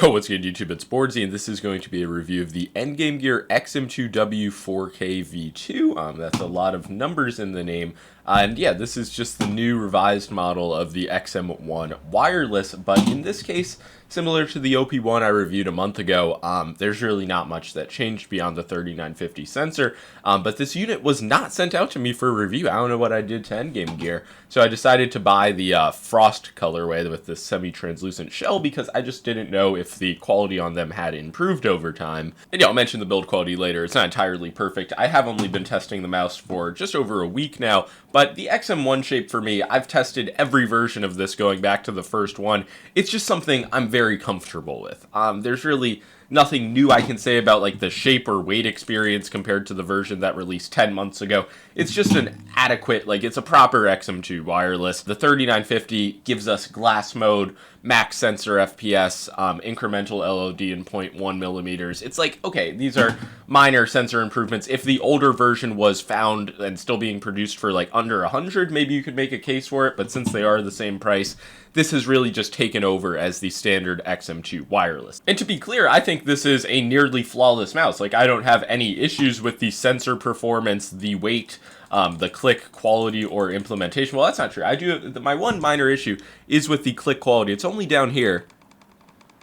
Yo, what's good YouTube? It's boardzy, and this is going to be a review of the Endgame Gear XM2w 4K V2. That's a lot of numbers in the name. And yeah, this is just the new revised model of the XM1 wireless, but in this case, similar to the OP1 I reviewed a month ago, there's really not much that changed beyond the 3950 sensor, but this unit was not sent out to me for review. I don't know what I did to Endgame Gear, so I decided to buy the Frost colorway with the semi-translucent shell because I just didn't know if the quality on them had improved over time. And yeah, I'll mention the build quality later. It's not entirely perfect. I have only been testing the mouse for just over a week now, but the XM1 shape for me, I've tested every version of this going back to the first one. It's just something I'm very comfortable with. There's really nothing new I can say about like the shape or weight experience compared to the version that released 10 months ago. It's just an adequate, like it's a proper XM2 wireless. The 3950 gives us glass mode, max sensor FPS, incremental LOD in 0.1 millimeters. It's like, okay, these are minor sensor improvements. If the older version was found and still being produced for like under 100, maybe you could make a case for it, but since they are the same price, this has really just taken over as the standard XM2 wireless. And to be clear, I think this is a nearly flawless mouse. Like, I don't have any issues with the sensor performance, the weight, the click quality or implementation. Well, that's not true. I do. My one minor issue is with the click quality. It's only down here.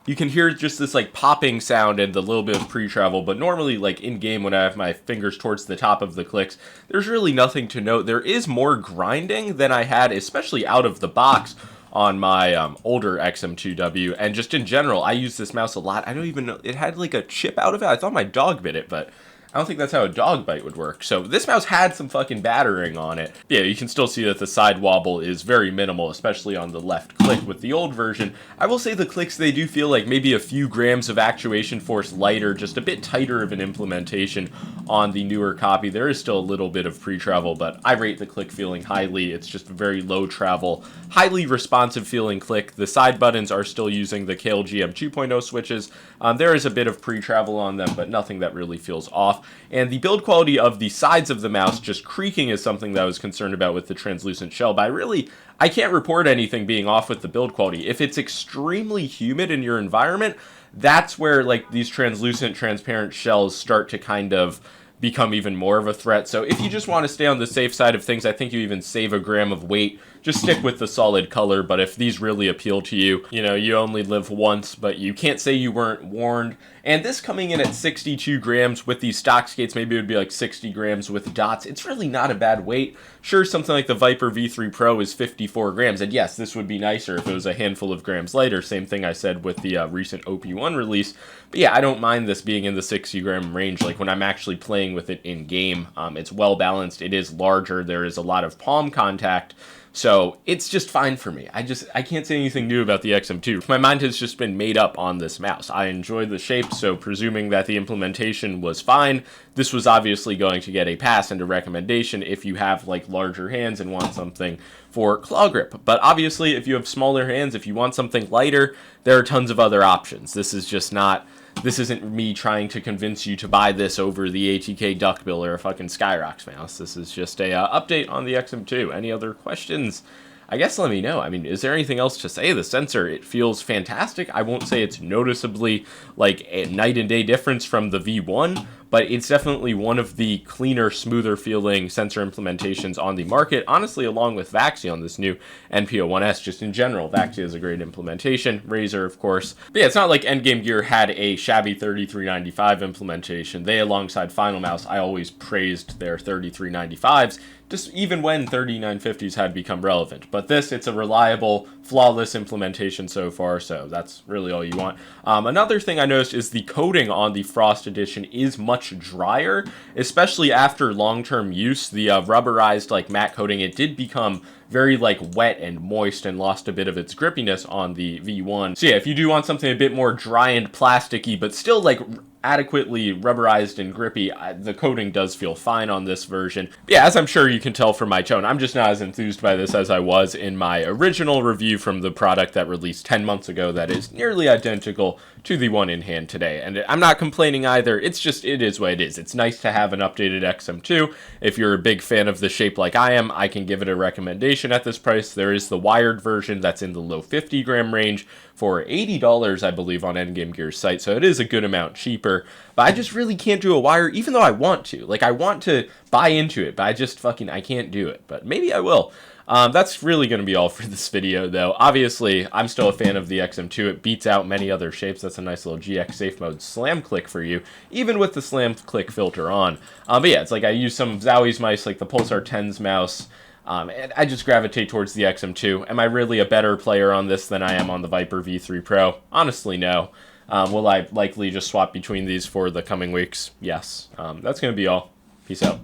You can hear just this like popping sound and the little bit of pre-travel, but normally like in game when I have my fingers towards the top of the clicks, there's really nothing to note. There is more grinding than I had, especially out of the box on my older XM2w, and just in general, I use this mouse a lot. I don't even know, it had like a chip out of it. I thought my dog bit it, but I don't think that's how a dog bite would work. So this mouse had some fucking battering on it. Yeah, you can still see that the side wobble is very minimal, especially on the left click with the old version. I will say the clicks, they do feel like maybe a few grams of actuation force lighter, just a bit tighter of an implementation on the newer copy. There is still a little bit of pre-travel, but I rate the click feeling highly. It's just a very low travel, highly responsive feeling click. The side buttons are still using the KLGM 2.0 switches. There is a bit of pre-travel on them, but nothing that really feels off. And the build quality of the sides of the mouse just creaking is something that I was concerned about with the translucent shell, but I can't report anything being off with the build quality. If it's extremely humid in your environment, that's where like these translucent transparent shells start to kind of become even more of a threat. So if you just want to stay on the safe side of things, I think you even save a gram of weight. Just stick with the solid color, but if these really appeal to you, you know, you only live once, but you can't say you weren't warned. And this coming in at 62 grams with these stock skates, maybe it would be like 60 grams with dots. It's really not a bad weight. Sure, something like the Viper V3 Pro is 54 grams, and yes, this would be nicer if it was a handful of grams lighter. Same thing I said with the recent OP1 release. But yeah, I don't mind this being in the 60 gram range. Like when I'm actually playing with it in game, it's well balanced. It is larger. There is a lot of palm contact. So it's just fine for me. I can't say anything new about the XM2. My mind has just been made up on this mouse. I enjoy the shape, so presuming that the implementation was fine, this was obviously going to get a pass and a recommendation if you have like larger hands and want something for claw grip. But obviously, if you have smaller hands, if you want something lighter, there are tons of other options. This isn't me trying to convince you to buy this over the ATK Duckbill or a fucking Skyrox mouse. This is just a update on the XM2. Any other questions? I guess let me know. I mean, is there anything else to say? The sensor, it feels fantastic. I won't say it's noticeably like a night and day difference from the V1, but it's definitely one of the cleaner, smoother feeling sensor implementations on the market. Honestly, along with Vaxi on this new NPO1S, just in general, Vaxi is a great implementation. Razer, of course. But yeah, it's not like Endgame Gear had a shabby 3395 implementation. They, alongside Final Mouse, I always praised their 3395s, just even when 3950s had become relevant. But this, it's a reliable, flawless implementation so far, so that's really all you want. Another thing I noticed is the coating on the Frost Edition is much drier, especially after long-term use. The rubberized like matte coating, it did become very like wet and moist and lost a bit of its grippiness on the V1. So yeah, if you do want something a bit more dry and plasticky, but still like adequately rubberized and grippy, the coating does feel fine on this version. But yeah, as I'm sure you can tell from my tone, I'm just not as enthused by this as I was in my original review from the product that released 10 months ago that is nearly identical to the one in hand today. And I'm not complaining either. It's just, it is what it is. It's nice to have an updated XM2. If you're a big fan of the shape like I am, I can give it a recommendation. information at this price. There is the wired version that's in the low 50 gram range for $80, I believe, on Endgame Gear's site, so it is a good amount cheaper. But I just really can't do a wire, even though I want to. Like, I want to buy into it, but I can't do it. But maybe I will. That's really going to be all for this video, though. Obviously, I'm still a fan of the XM2. It beats out many other shapes. That's a nice little GX Safe Mode slam click for you, even with the slam click filter on. But yeah, it's like I use some of Zowie's mice, like the Pulsar 10's mouse, and I just gravitate towards the XM2. Am I really a better player on this than I am on the Viper V3 Pro? Honestly, no. Will I likely just swap between these for the coming weeks? Yes. That's going to be all. Peace out.